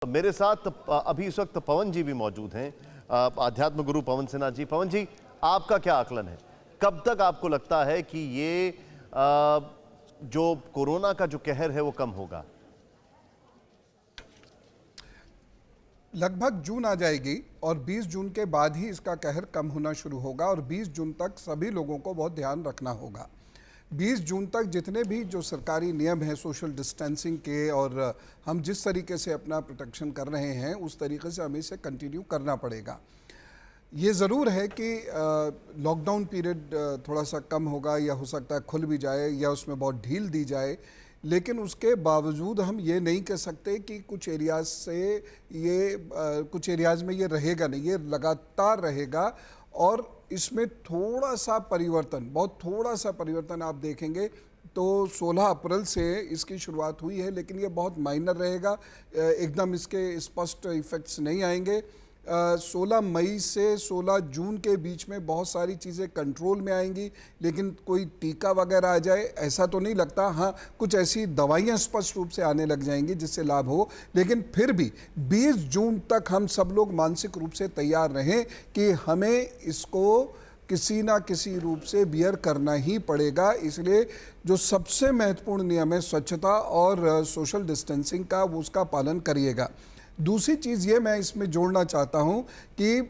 मेरे साथ अभी इस वक्त पवन जी भी मौजूद हैं, आध्यात्म गुरु पवन सिन्हा जी। पवन जी, आपका क्या आकलन है, कब तक आपको लगता है कि ये जो कोरोना का जो कहर है वो कम होगा? लगभग जून आ जाएगी और 20 जून के बाद ही इसका कहर कम होना शुरू होगा और 20 जून तक सभी लोगों को बहुत ध्यान रखना होगा। 20 जून तक जितने भी जो सरकारी नियम हैं सोशल डिस्टेंसिंग के, और हम जिस तरीके से अपना प्रोटेक्शन कर रहे हैं उस तरीके से हमें इसे कंटिन्यू करना पड़ेगा। ये ज़रूर है कि लॉकडाउन पीरियड थोड़ा सा कम होगा या हो सकता है खुल भी जाए या उसमें बहुत ढील दी जाए, लेकिन उसके बावजूद हम ये नहीं कह सकते कि कुछ एरियाज से ये कुछ एरियाज में ये रहेगा नहीं, ये लगातार रहेगा। और इसमें थोड़ा सा परिवर्तन, बहुत थोड़ा सा परिवर्तन आप देखेंगे तो 16 अप्रैल से इसकी शुरुआत हुई है, लेकिन ये बहुत माइनर रहेगा, एकदम इसके स्पष्ट इफ़ेक्ट्स नहीं आएंगे। 16 मई से 16 जून के बीच में बहुत सारी चीज़ें कंट्रोल में आएंगी, लेकिन कोई टीका वगैरह आ जाए ऐसा तो नहीं लगता। हाँ, कुछ ऐसी दवाइयाँ स्पष्ट रूप से आने लग जाएंगी जिससे लाभ हो, लेकिन फिर भी 20 जून तक हम सब लोग मानसिक रूप से तैयार रहें कि हमें इसको किसी ना किसी रूप से बियर करना ही पड़ेगा। इसलिए जो सबसे महत्वपूर्ण नियम है स्वच्छता और सोशल डिस्टेंसिंग का, वो उसका पालन करिएगा। दूसरी चीज़ ये मैं इसमें जोड़ना चाहता हूँ कि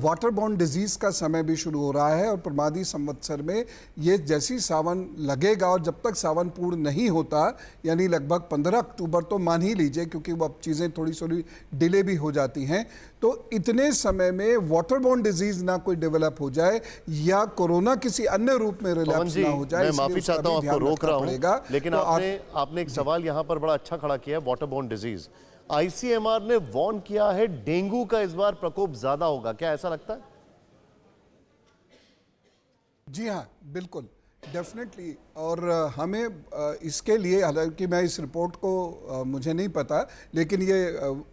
वाटर बॉर्न डिजीज़ का समय भी शुरू हो रहा है और प्रमादी संवत्सर में ये जैसी सावन लगेगा, और जब तक सावन पूर्ण नहीं होता यानी लगभग 15 अक्टूबर तो मान ही लीजिए, क्योंकि वो अब चीज़ें थोड़ी डिले भी हो जाती हैं, तो इतने समय में वाटर बॉर्न डिजीज़ ना कोई डेवलप हो जाए या कोरोना किसी अन्य रूप में रिलैप्स ना हो जाए। मैं माफ़ी चाहता हूँ, आपको रोक रहा हूँ, लेकिन आपने एक सवाल यहाँ पर बड़ा अच्छा खड़ा किया है, वाटर बॉर्न डिजीज़। आईसीएमआर ने वार्न किया है डेंगू का इस बार प्रकोप ज्यादा होगा, क्या ऐसा लगता है? जी हाँ, बिल्कुल, डेफिनेटली। और हमें इसके लिए, हालांकि मैं इस रिपोर्ट को मुझे नहीं पता, लेकिन ये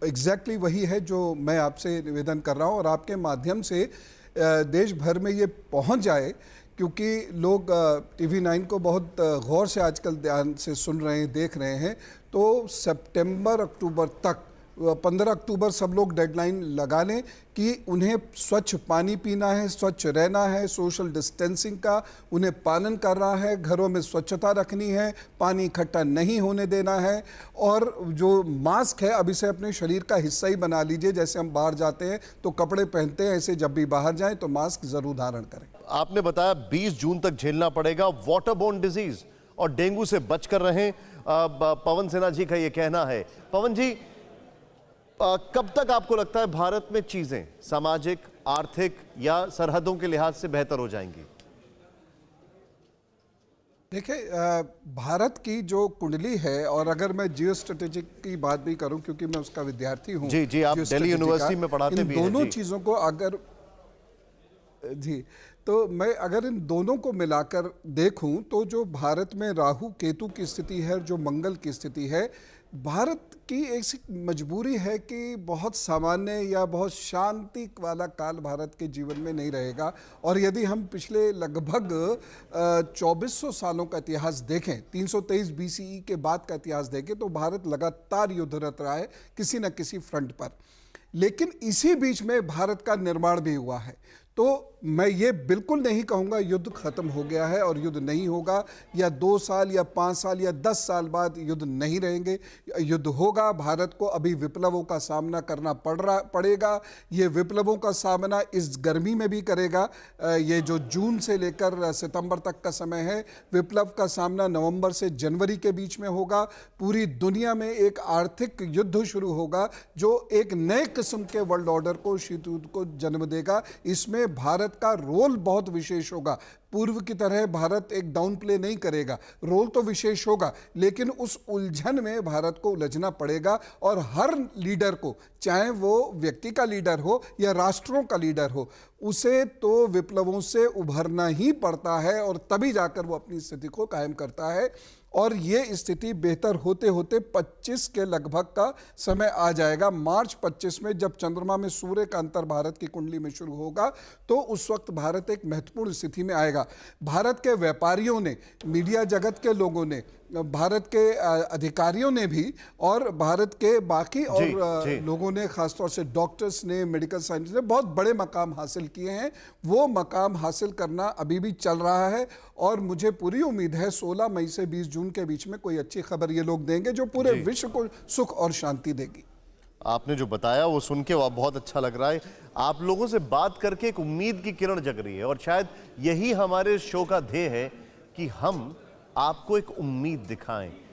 एग्जैक्टली वही है जो मैं आपसे निवेदन कर रहा हूँ और आपके माध्यम से देश भर में ये पहुँच जाए, क्योंकि लोग TV9 को बहुत गौर से आजकल ध्यान से सुन रहे हैं, देख रहे हैं। तो सितंबर अक्टूबर तक, 15 अक्टूबर सब लोग डेडलाइन लगा लें कि उन्हें स्वच्छ पानी पीना है, स्वच्छ रहना है, सोशल डिस्टेंसिंग का उन्हें पालन करना है, घरों में स्वच्छता रखनी है, पानी इकट्ठा नहीं होने देना है, और जो मास्क है अब इसे अपने शरीर का हिस्सा ही बना लीजिए। जैसे हम बाहर जाते हैं तो कपड़े पहनते हैं, ऐसे जब भी बाहर जाएं तो मास्क जरूर धारण करें। आपने बताया 20 जून तक झेलना पड़ेगा वाटर बोर्न डिजीज और डेंगू से बचकर रहें, पवन सिन्हा जी का यह कहना है। पवन जी, कब तक आपको लगता है भारत में चीजें सामाजिक, आर्थिक या सरहदों के लिहाज से बेहतर हो जाएंगी? देखिए, भारत की जो कुंडली है, और अगर मैं जियो स्ट्रेटेजिक की बात भी करूं क्योंकि मैं उसका विद्यार्थी हूं, जी, आप दिल्ली यूनिवर्सिटी में पढ़ाते भी हैं। इन दोनों चीज़ों को अगर जी, तो मैं अगर इन दोनों को मिलाकर देखूं तो जो भारत में राहु केतु की स्थिति है, जो मंगल की स्थिति है, भारत की ऐसी मजबूरी है कि बहुत सामान्य या बहुत शांति वाला काल भारत के जीवन में नहीं रहेगा। और यदि हम पिछले लगभग 2400 सालों का इतिहास देखें, 323 BCE के बाद का इतिहास देखें, तो भारत लगातार युद्धरत रहा है किसी न किसी फ्रंट पर। लेकिन इसी बीच में भारत का निर्माण भी हुआ है। तो मैं ये बिल्कुल नहीं कहूँगा युद्ध खत्म हो गया है और युद्ध नहीं होगा, या 2 साल या 5 साल या 10 साल बाद युद्ध नहीं रहेंगे, युद्ध होगा। भारत को अभी विप्लवों का सामना करना पड़ेगा। ये विप्लवों का सामना इस गर्मी में भी करेगा। ये जो जून से लेकर सितंबर तक का समय है, विप्लव का सामना नवंबर से जनवरी के बीच में होगा। पूरी दुनिया में एक आर्थिक युद्ध शुरू होगा जो एक नए किस्म के वर्ल्ड ऑर्डर को, शीत युद्ध को जन्म देगा। इसमें भारत का रोल बहुत विशेष होगा। पूर्व की तरह भारत एक डाउन प्ले नहीं करेगा, रोल तो विशेष होगा, लेकिन उस उलझन में भारत को उलझना पड़ेगा। और हर लीडर को, चाहे वो व्यक्ति का लीडर हो या राष्ट्रों का लीडर हो, उसे तो विप्लवों से उभरना ही पड़ता है और तभी जाकर वो अपनी स्थिति को कायम करता है। और ये स्थिति बेहतर होते होते 25 के लगभग का समय आ जाएगा। मार्च 25 में जब चंद्रमा में सूर्य का अंतर भारत की कुंडली में शुरू होगा, तो उस वक्त भारत एक महत्वपूर्ण स्थिति में आएगा। जाएगा। भारत के व्यापारियों ने, मीडिया जगत के लोगों ने, भारत के अधिकारियों ने भी, और भारत के बाकी और जी। लोगों ने, खासतौर से डॉक्टर्स ने, मेडिकल साइंटिस्ट ने बहुत बड़े मकाम हासिल किए हैं। वो मकाम हासिल करना अभी भी चल रहा है और मुझे पूरी उम्मीद है 16 मई से 20 जून के बीच में कोई अच्छी खबर ये लोग देंगे जो पूरे विश्व को सुख और शांति देगी। आपने जो बताया वो सुन के बहुत अच्छा लग रहा है। आप लोगों से बात करके एक उम्मीद की किरण जग रही है और शायद यही हमारे शो का ध्येय है कि हम आपको एक उम्मीद दिखाएं।